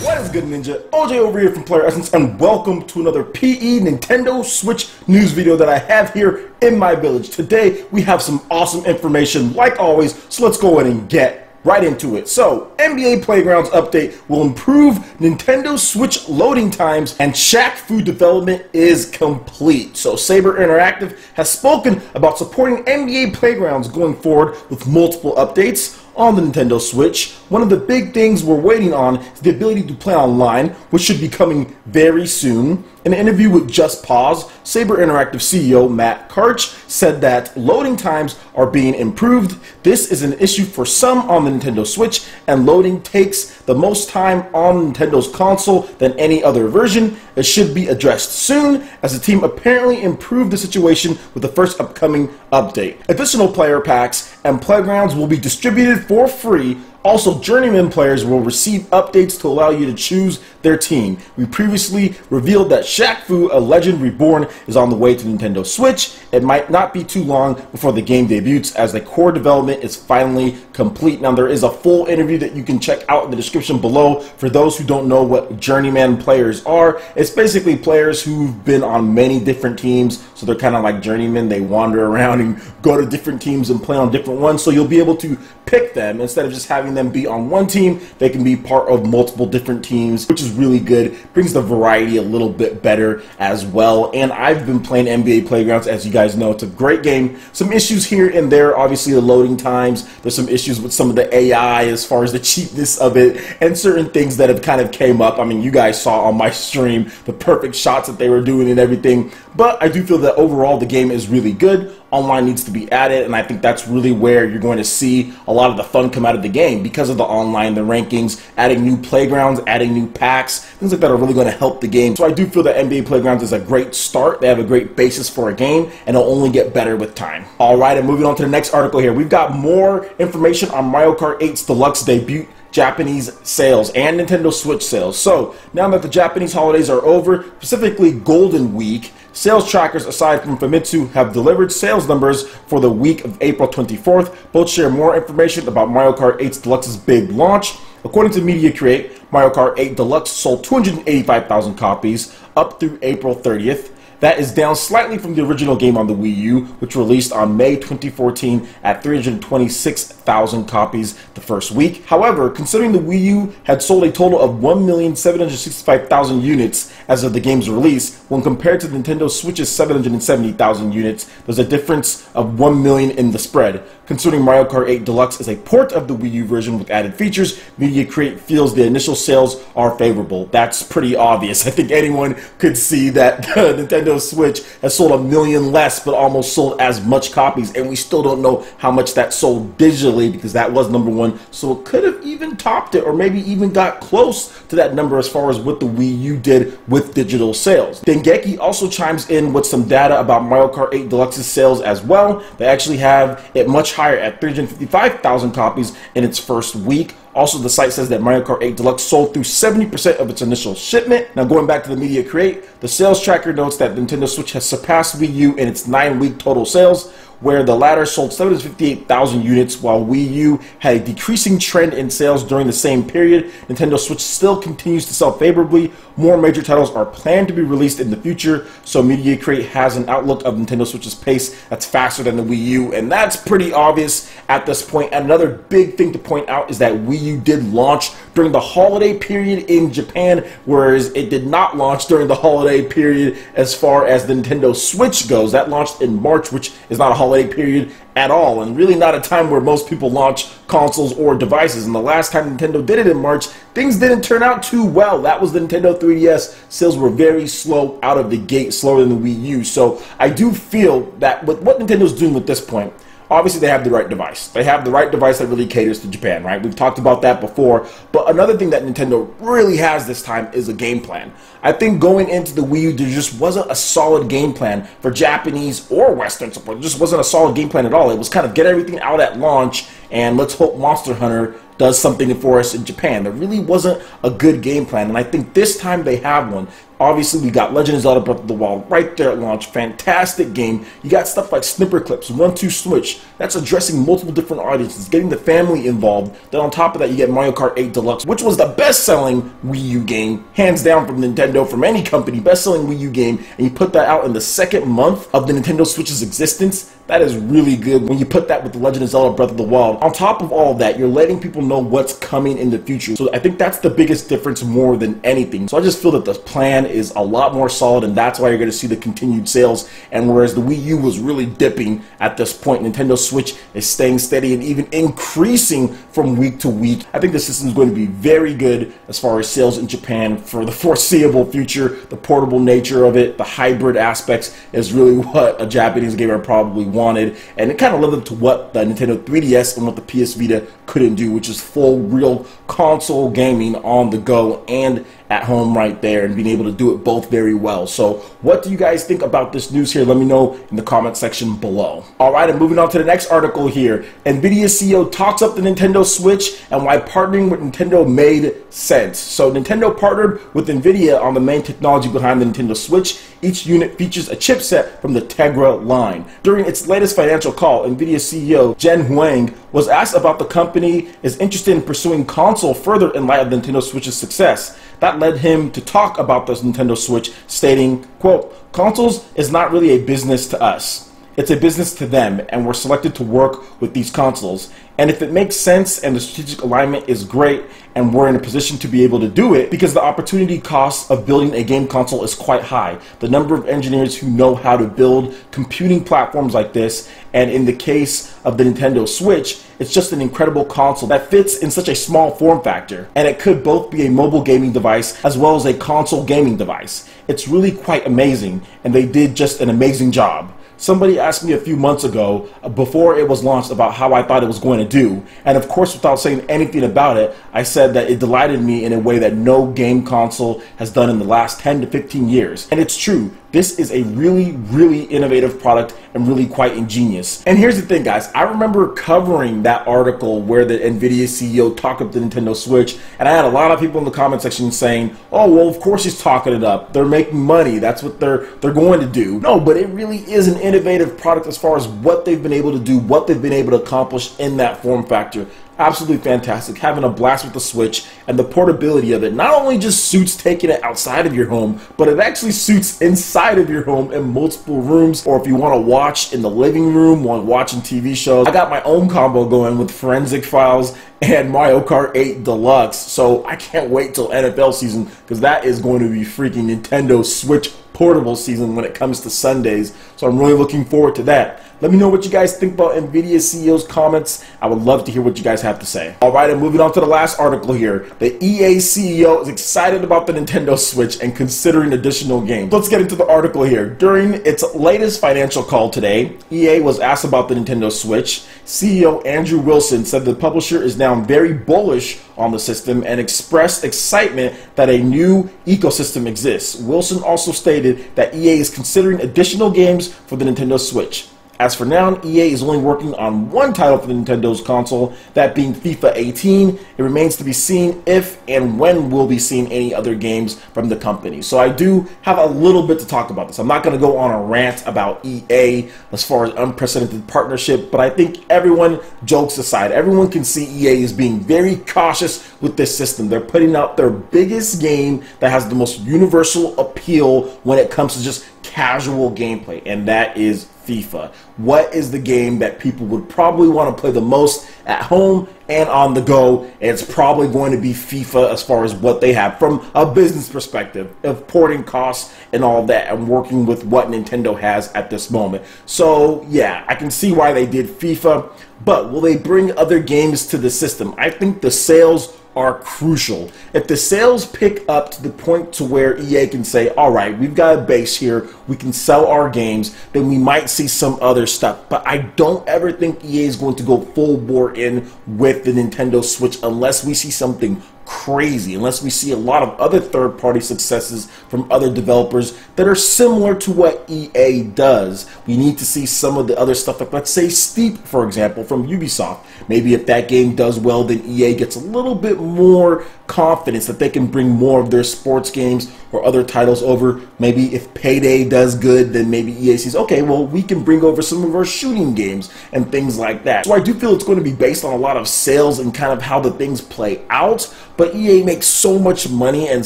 What is good, Ninja? OJ over here from PlayerEssence, and welcome to another PE Nintendo Switch news video that I have here in my village. Today, we have some awesome information, like always, so let's go ahead and get right into it. So, NBA Playgrounds update will improve Nintendo Switch loading times, and Shaq Fu development is complete. So, Saber Interactive has spoken about supporting NBA Playgrounds going forward with multiple updates on the Nintendo Switch. One of the big things we're waiting on is the ability to play online, which should be coming very soon. In an interview with Just Pause, Saber Interactive CEO Matt Kart said that loading times are being improved. This is an issue for some on the Nintendo Switch, and loading takes the most time on Nintendo's console than any other version. It should be addressed soon, as the team apparently improved the situation with the first upcoming update. Additional player packs and playgrounds will be distributed for free. Also, Journeyman players will receive updates to allow you to choose their team. We previously revealed that Shaq Fu, a Legend Reborn, is on the way to Nintendo Switch. It might not be too long before the game debuts, as the core development is finally complete. Now, there is a full interview that you can check out in the description below. For those who don't know what Journeyman players are, it's basically players who've been on many different teams, so they're kind of like journeymen. They wander around and go to different teams and play on different ones, so you'll be able to pick them instead of just having them be on one team. They can be part of multiple different teams, which is really good. Brings the variety a little bit better as well. And I've been playing NBA Playgrounds, as you guys know. It's a great game. Some issues here and there, obviously the loading times. There's some issues with some of the AI as far as the cheapness of it, and certain things that have kind of came up. I mean, you guys saw on my stream the perfect shots that they were doing and everything. But I do feel that overall the game is really good. Online needs to be added, and I think that's really where you're going to see a lot of the fun come out of the game, because of the online, the rankings, adding new playgrounds, adding new packs, things like that are really going to help the game. So I do feel that NBA Playgrounds is a great start. They have a great basis for a game, and it'll only get better with time. Alright, and moving on to the next article here. We've got more information on Mario Kart 8's Deluxe debut, Japanese sales, and Nintendo Switch sales. So, now that the Japanese holidays are over, specifically Golden Week, sales trackers aside from Famitsu have delivered sales numbers for the week of April 24th. Both share more information about Mario Kart 8's Deluxe's big launch. According to Media Create, Mario Kart 8 Deluxe sold 285,000 copies up through April 30th. That is down slightly from the original game on the Wii U, which released on May 2014 at 326,000 copies the first week. However, considering the Wii U had sold a total of 1,765,000 units as of the game's release, when compared to Nintendo Switch's 770,000 units, there's a difference of 1 million in the spread. Considering Mario Kart 8 Deluxe is a port of the Wii U version with added features, Media Create feels the initial sales are favorable. That's pretty obvious. I think anyone could see that Nintendo Switch has sold 1 million less, but almost sold as much copies, and we still don't know how much that sold digitally, because that was #1, so it could have even topped it, or maybe even got close to that number as far as what the Wii U did with digital sales. Dengeki also chimes in with some data about Mario Kart 8 Deluxe's sales as well. They actually have it much higher at 355,000 copies in its first week. Also, the site says that Mario Kart 8 Deluxe sold through 70% of its initial shipment. Now, going back to the Media Create, the sales tracker notes that Nintendo Switch has surpassed Wii U in its 9-week total sales, where the latter sold 758,000 units, while Wii U had a decreasing trend in sales during the same period. Nintendo Switch still continues to sell favorably. More major titles are planned to be released in the future, so Media Create has an outlook of Nintendo Switch's pace that's faster than the Wii U, and that's pretty obvious at this point. And another big thing to point out is that Wii U did launch during the holiday period in Japan, whereas it did not launch during the holiday period as far as the Nintendo Switch goes. That launched in March, which is not a holiday period at all, and really not a time where most people launch consoles or devices. And the last time Nintendo did it in March, things didn't turn out too well. That was the Nintendo 3DS. Sales were very slow out of the gate, slower than the Wii U. So I do feel that with what Nintendo's doing at this point, obviously they have the right device. They have the right device that really caters to Japan, right? We've talked about that before. But another thing that Nintendo really has this time is a game plan. I think going into the Wii U, there just wasn't a solid game plan for Japanese or Western support. It just wasn't a solid game plan at all. It was kind of get everything out at launch, and let's hope Monster Hunter does something for us in Japan. There really wasn't a good game plan, and I think this time they have one. Obviously, we got Legend of Zelda Breath of the Wild right there at launch. Fantastic game. You got stuff like Snipper Clips, 1-2 Switch. That's addressing multiple different audiences, getting the family involved. Then on top of that, you get Mario Kart 8 Deluxe, which was the best-selling Wii U game, hands down from Nintendo, from any company, best-selling Wii U game, and you put that out in the second month of the Nintendo Switch's existence. That is really good when you put that with The Legend of Zelda Breath of the Wild. On top of all of that, you're letting people know what's coming in the future. So I think that's the biggest difference more than anything. So I just feel that the plan is a lot more solid, and that's why you're going to see the continued sales. And whereas the Wii U was really dipping at this point, Nintendo Switch is staying steady and even increasing from week to week. I think the system is going to be very good as far as sales in Japan for the foreseeable future. The portable nature of it, the hybrid aspects is really what a Japanese gamer probably wanted, and it kind of lived up to what the Nintendo 3DS and what the PS Vita couldn't do, which is full real console gaming on the go and at home right there, and being able to do it both very well. So what do you guys think about this news here? Let me know in the comment section below. Alright, and moving on to the next article here. Nvidia CEO talks up the Nintendo Switch and why partnering with Nintendo made sense. So Nintendo partnered with Nvidia on the main technology behind the Nintendo Switch. Each unit features a chipset from the Tegra line. During its latest financial call, Nvidia CEO Jen Huang was asked about the company is interested in pursuing console further in light of the Nintendo Switch's success. That led him to talk about this Nintendo Switch, stating, quote, "Consoles is not really a business to us. It's a business to them, and we're selected to work with these consoles. And if it makes sense and the strategic alignment is great, and we're in a position to be able to do it, because the opportunity cost of building a game console is quite high. The number of engineers who know how to build computing platforms like this, and in the case of the Nintendo Switch, it's just an incredible console that fits in such a small form factor, and it could both be a mobile gaming device as well as a console gaming device. It's really quite amazing, and they did just an amazing job." Somebody asked me a few months ago, before it was launched, about how I thought it was going to do. And of course, without saying anything about it, I said that it delighted me in a way that no game console has done in the last 10 to 15 years. And it's true. This is a really, really innovative product and really quite ingenious. And here's the thing, guys. I remember covering that article where the Nvidia CEO talked up the Nintendo Switch, and I had a lot of people in the comment section saying, "Oh, well, of course he's talking it up. They're making money. That's what they're going to do." No, but it really is an innovative product as far as what they've been able to do, what they've been able to accomplish in that form factor. Absolutely fantastic. Having a blast with the Switch, and the portability of it not only just suits taking it outside of your home, but it actually suits inside of your home in multiple rooms, or if you want to watch in the living room while watching TV shows. I got my own combo going with Forensic Files and Mario Kart 8 Deluxe, so I can't wait till NFL season, because that is going to be freaking Nintendo Switch portable season when it comes to Sundays. So I'm really looking forward to that. Let me know what you guys think about Nvidia CEO's comments. I would love to hear what you guys have to say. Alright, and moving on to the last article here. The EA CEO is excited about the Nintendo Switch and considering additional games. Let's get into the article here. During its latest financial call today, EA was asked about the Nintendo Switch. CEO Andrew Wilson said the publisher is now very bullish on the system and expressed excitement that a new ecosystem exists. Wilson also stated that EA is considering additional games for the Nintendo Switch. As for now, EA is only working on one title for the Nintendo's console, that being FIFA 18. It remains to be seen if and when we'll be seeing any other games from the company. So I do have a little bit to talk about this. I'm not going to go on a rant about EA as far as unprecedented partnership, but I think everyone, jokes aside, everyone can see EA is being very cautious with this system. They're putting out their biggest game that has the most universal appeal when it comes to just casual gameplay, and that is FIFA. What is the game that people would probably want to play the most at home and on the go? And it's probably going to be FIFA as far as what they have from a business perspective of porting costs and all that, and working with what Nintendo has at this moment. So yeah, I can see why they did FIFA, but will they bring other games to the system? I think the sales are crucial. If the sales pick up to the point to where EA can say, all right, we've got a base here, we can sell our games, then we might see some other stuff. But I don't ever think EA is going to go full bore in with the Nintendo Switch unless we see something crazy unless we see a lot of other third-party successes from other developers that are similar to what EA does. We need to see some of the other stuff, like let's say Steep, for example, from Ubisoft. Maybe if that game does well, then EA gets a little bit more confidence that they can bring more of their sports games or other titles over. Maybe if Payday does good, then maybe EA says, okay, well, we can bring over some of our shooting games and things like that. So I do feel it's going to be based on a lot of sales and kind of how the things play out. But EA makes so much money and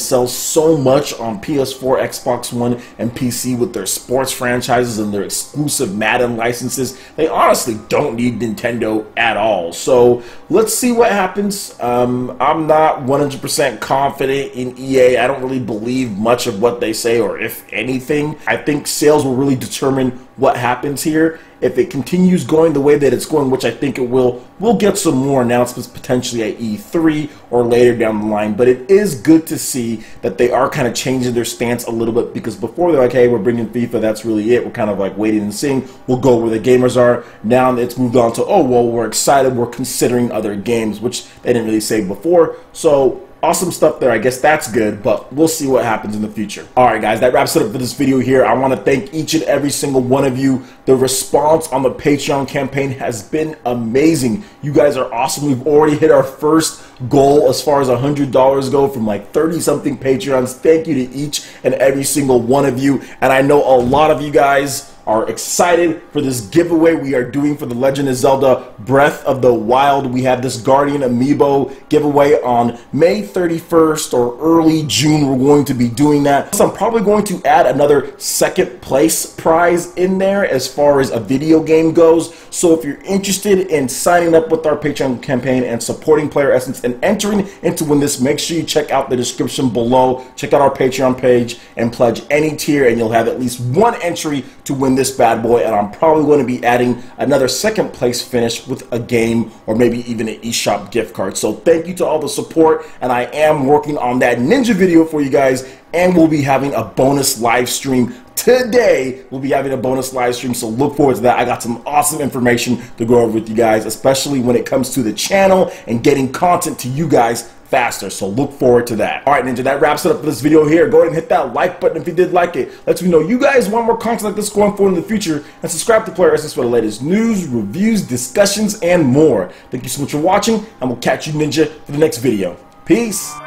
sells so much on PS4, Xbox One, and PC with their sports franchises and their exclusive Madden licenses. They honestly don't need Nintendo at all. So let's see what happens. I'm not 100% confident in EA. I don't really believe much of what they say, or if anything. I think sales will really determine what happens here. If it continues going the way that it's going, which I think it will, we'll get some more announcements potentially at E3 or later down the line. But it is good to see that they are kind of changing their stance a little bit, because before they're like, hey, we're bringing FIFA, that's really it. We're kind of like waiting and seeing. We'll go where the gamers are. Now it's moved on to, oh, well, we're excited. We're considering other games, which they didn't really say before. So awesome stuff there. I guess that's good, but we'll see what happens in the future. Alright guys, that wraps it up for this video here. I want to thank each and every single one of you. The response on the Patreon campaign has been amazing. You guys are awesome. We've already hit our first goal as far as $100 go from like 30-something Patreons. Thank you to each and every single one of you. And I know a lot of you guys are excited for this giveaway we are doing for the Legend of Zelda Breath of the Wild. We have this Guardian Amiibo giveaway on May 31st or early June. We're going to be doing that. So I'm probably going to add another second place prize in there as far as a video game goes. So if you're interested in signing up with our Patreon campaign and supporting PlayerEssence and entering in to win this, make sure you check out the description below. Check out our Patreon page and pledge any tier, and you'll have at least one entry to win this bad boy. And I'm probably going to be adding another second place finish with a game or maybe even an eShop gift card. So thank you to all the support, and I am working on that ninja video for you guys, and we'll be having a bonus live stream today. We'll be having a bonus live stream, so look forward to that. I got some awesome information to go over with you guys, especially when it comes to the channel and getting content to you guys faster, so look forward to that. Alright Ninja, that wraps it up for this video here. Go ahead and hit that like button if you did like it. Let me know you guys want more content like this going forward in the future, and subscribe to PlayerEssence for the latest news, reviews, discussions, and more. Thank you so much for watching, and we'll catch you Ninja for the next video. Peace!